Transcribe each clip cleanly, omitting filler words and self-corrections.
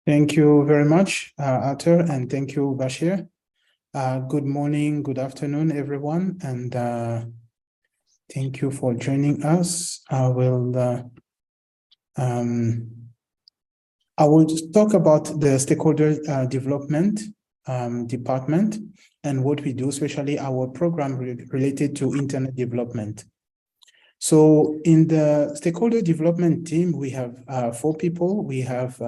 Thank you very much, Arthur, and thank you, Bashir. Good morning, good afternoon, everyone, and thank you for joining us. I will talk about the stakeholder development department and what we do, especially our program related to internet development. So in the stakeholder development team, we have 4 people. We have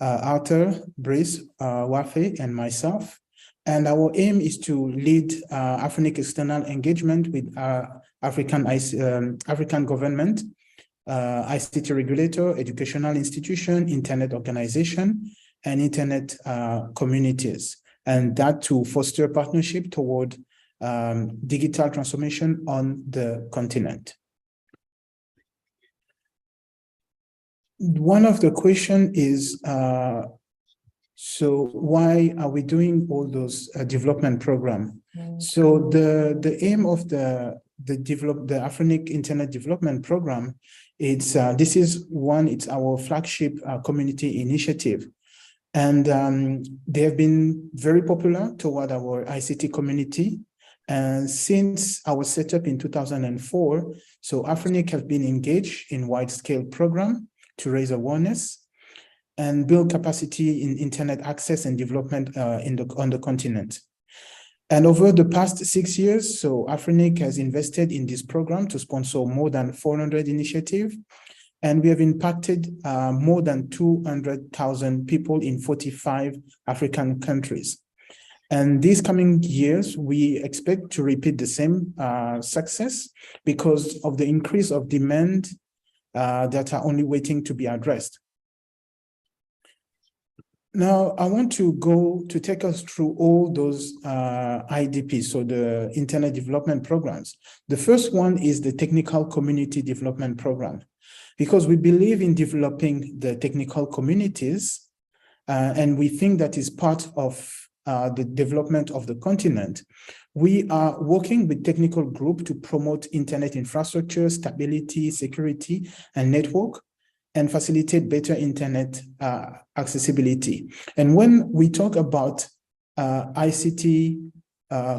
Arthur, Brice, Wafe, and myself. And our aim is to lead Afrinic external engagement with African government, ICT regulator, educational institution, internet organization, and internet communities. And that to foster partnership toward digital transformation on the continent. One of the question is, so why are we doing all those development program? So the aim of the Afrinic Internet Development Program, it's it's our flagship community initiative. And they have been very popular toward our ICT community. And since our setup in 2004, so Afrinic has been engaged in wide-scale program to raise awareness and build capacity in internet access and development on the continent. And over the past 6 years, so Afrinic has invested in this program to sponsor more than 400 initiatives, and we have impacted more than 200,000 people in 45 African countries. And these coming years, we expect to repeat the same success because of the increase of demand that are only waiting to be addressed. Now, I want to take us through all those IDPs, so the Internet Development Programs. The first one is the Technical Community Development Program, because we believe in developing the technical communities, and we think that is part of the development of the continent. We are working with technical group to promote internet infrastructure, stability, security, and network, and facilitate better internet accessibility. And when we talk about ICT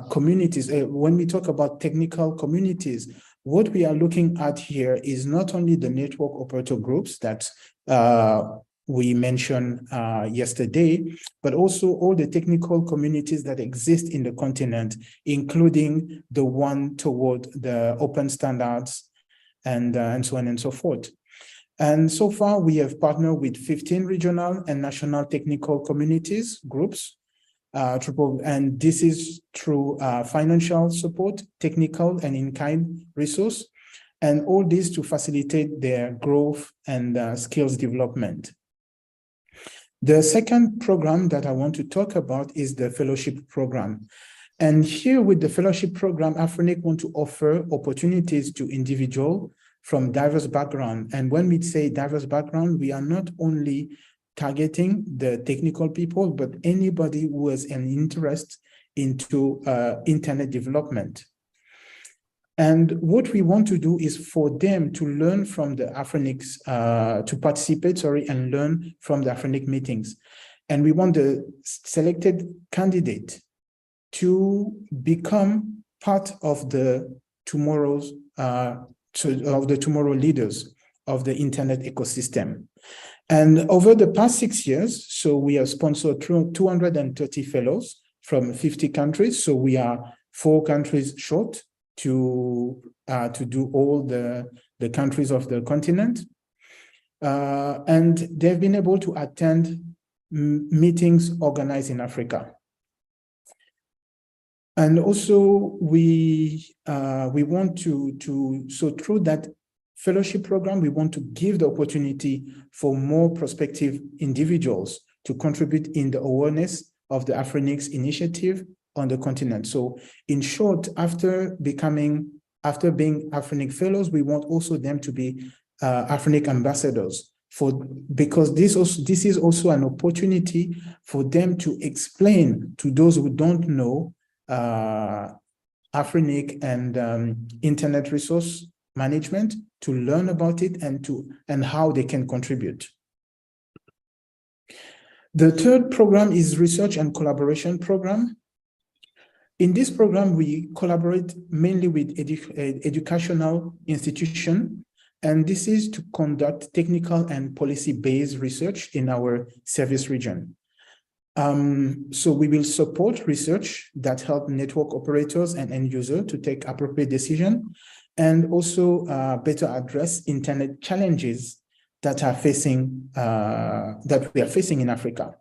communities, when we talk about technical communities, what we are looking at here is not only the network operator groups that we mentioned yesterday, but also all the technical communities that exist in the continent, including the one toward the open standards and so on and so forth. And so far, we have partnered with 15 regional and national technical communities groups, and this is through financial support, technical and in-kind resource, and all this to facilitate their growth and skills development. The second program that I want to talk about is the fellowship program. And here with the fellowship program, Afrinic want to offer opportunities to individuals from diverse background. And when we say diverse background, we are not only targeting the technical people, but anybody who has an interest into internet development. And what we want to do is for them to learn from the Afrinics, to participate, and learn from the Afrinic meetings. And we want the selected candidate to become part of the tomorrow leaders of the internet ecosystem. And over the past 6 years, so we have sponsored 230 fellows from 50 countries. So we are 4 countries short to do all the countries of the continent. And they've been able to attend meetings organized in Africa. And also we want so through that fellowship program, we want to give the opportunity for more prospective individuals to contribute in the awareness of the Afrinics initiative on the continent. So in short, after being Afrinic fellows, we want also them to be Afrinic ambassadors because this is also an opportunity for them to explain to those who don't know Afrinic and internet resource management, to learn about it and how they can contribute. The third program is Research and Collaboration Program. In this program, we collaborate mainly with educational institutions, and this is to conduct technical and policy-based research in our service region. So we will support research that help network operators and end users to take appropriate decisions, and also better address internet challenges that are facing that we are facing in Africa.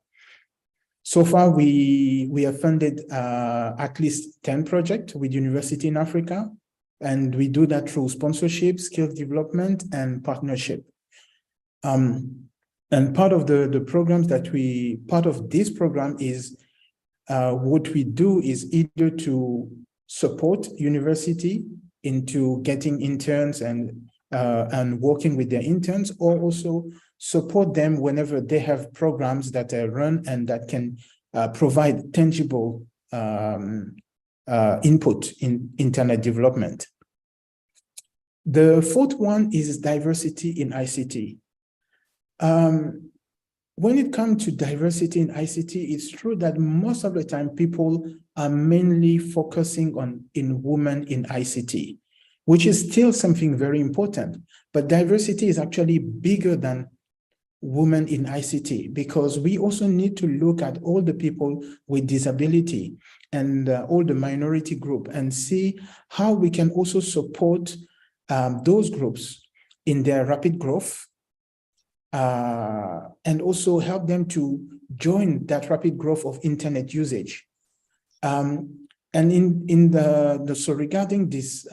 So far, we have funded at least 10 projects with university in Africa, and we do that through sponsorship, skills development, and partnership. And part of the programs part of this program is what we do is either to support university into getting interns and working with their interns, or also support them whenever they have programs that are run and that can provide tangible input in internet development. The fourth one is diversity in ICT. When it comes to diversity in ICT, it's true that most of the time people are mainly focusing on women in ICT, which is still something very important. But diversity is actually bigger than women in ICT, because we also need to look at all the people with disability and all the minority group and see how we can also support those groups in their rapid growth, and also help them to join that rapid growth of internet usage. And so regarding this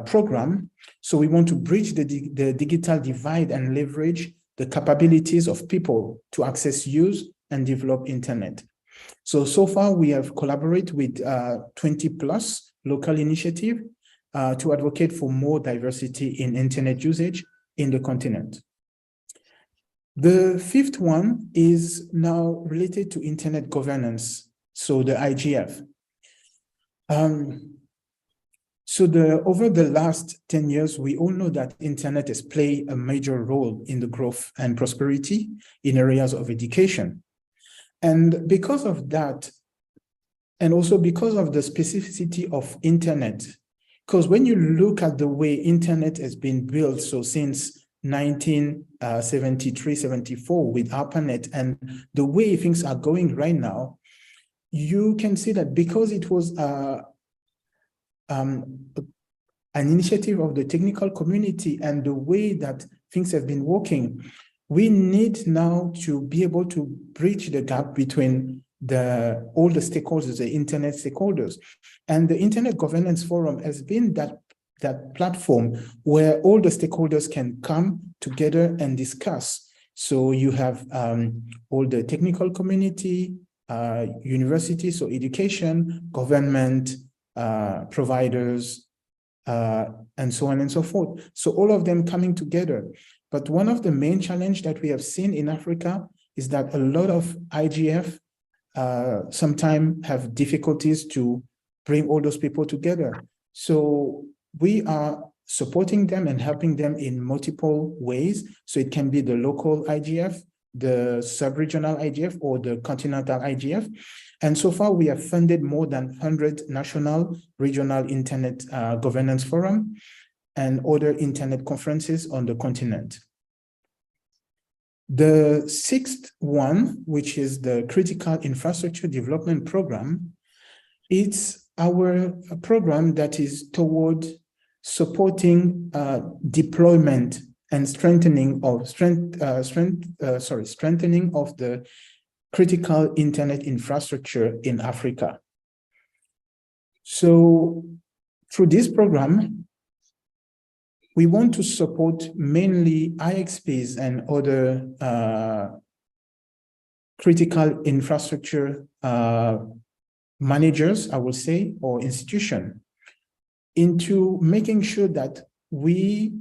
program, so we want to bridge the digital divide and leverage the capabilities of people to access, use, and develop internet. So far we have collaborated with 20+ local initiatives to advocate for more diversity in internet usage in the continent. The fifth one is now related to internet governance, so the IGF. Over the last 10 years, we all know that internet has played a major role in the growth and prosperity in areas of education. And because of that, and also because of the specificity of internet, because when you look at the way internet has been built, so since 1973-74 with ARPANET, and the way things are going right now, you can see that because it was an initiative of the technical community and the way that things have been working, we need now to be able to bridge the gap between all the stakeholders, the internet stakeholders. And the Internet Governance Forum has been that platform where all the stakeholders can come together and discuss. So you have all the technical community, universities, so education, government, providers, and so on and so forth. So all of them coming together. But one of the main challenges that we have seen in Africa is that a lot of IGF sometimes have difficulties to bring all those people together. So we are supporting them and helping them in multiple ways. So it can be the local IGF, the sub-regional IGF, or the continental IGF. And so far, we have funded more than 100 national, regional internet governance forum and other internet conferences on the continent. The sixth one, which is the Critical Infrastructure Development Program, it's our program that is toward supporting deployment and strengthening of the critical internet infrastructure in Africa. So through this program, we want to support mainly IXPs and other critical infrastructure managers, I will say, or institution, into making sure that we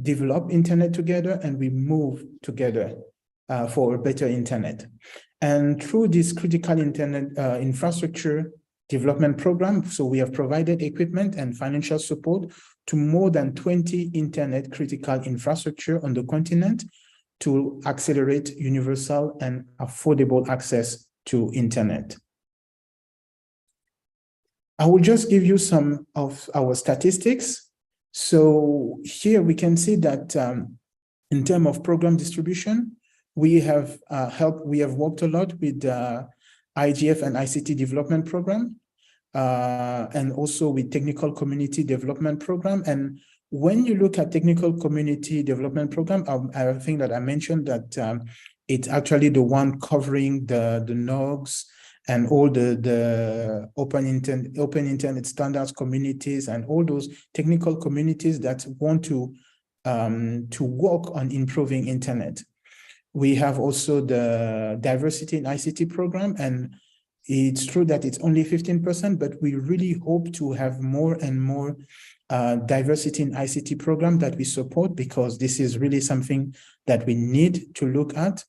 develop internet together and we move together for a better internet. And through this critical internet infrastructure development program, so we have provided equipment and financial support to more than 20 internet critical infrastructure on the continent, to accelerate universal and affordable access to internet. I will just give you some of our statistics. So here we can see that in terms of program distribution, we have worked a lot with the IGF and ICT development program, and also with technical community development program. And when you look at technical community development program, I think that I mentioned that it's actually the one covering the NOGs and all the open internet standards communities and all those technical communities that want to work on improving internet. We have also the diversity in ICT program, and it's true that it's only 15%, but we really hope to have more and more diversity in ICT program that we support, because this is really something that we need to look at.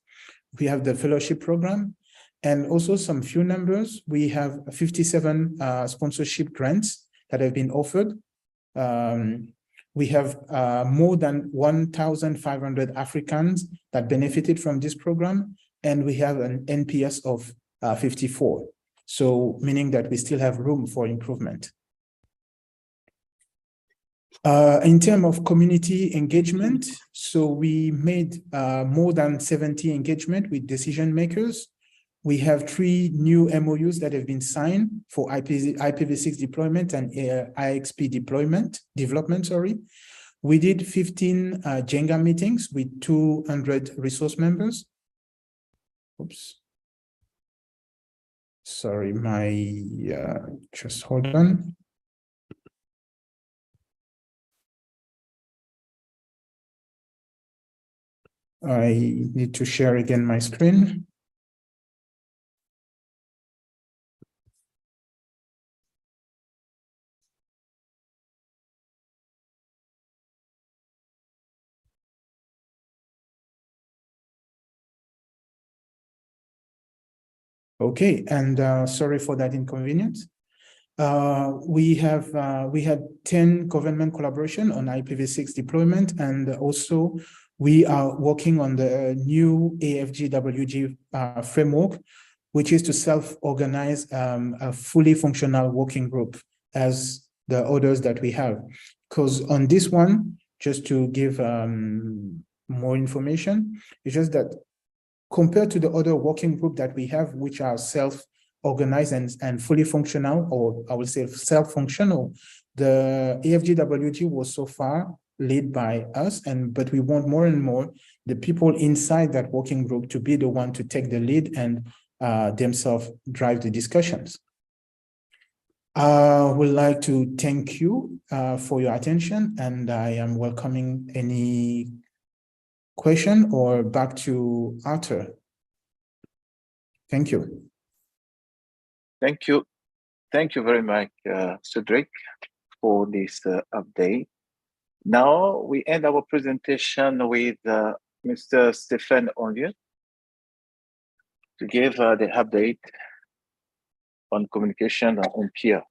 We have the fellowship program, and also some few numbers. We have 57 sponsorship grants that have been offered. We have more than 1,500 Africans that benefited from this program, and we have an NPS of 54. So meaning that we still have room for improvement. In terms of community engagement, so we made more than 70 engagement with decision makers. We have 3 new MOUs that have been signed for IPv6 deployment and IXP development, sorry. We did 15 Jenga meetings with 200 resource members. Oops. Sorry, just hold on. I need to share again my screen. Okay, and sorry for that inconvenience. We had 10 government collaboration on IPv6 deployment, and also we are working on the new AFGWG framework, which is to self-organize a fully functional working group as the others that we have. Because on this one, just to give more information, it's just that compared to the other working group that we have, which are self-organized and fully functional, or I would say self-functional, the AFGWG was so far led by us, but we want more and more the people inside that working group to be the one to take the lead and themselves drive the discussions. I would like to thank you for your attention, and I am welcoming any question, or back to Arthur. Thank you. Thank you. Thank you very much, Cedric, for this update. Now we end our presentation with Mr. Stéphane Henlieu to give the update on communication on peer.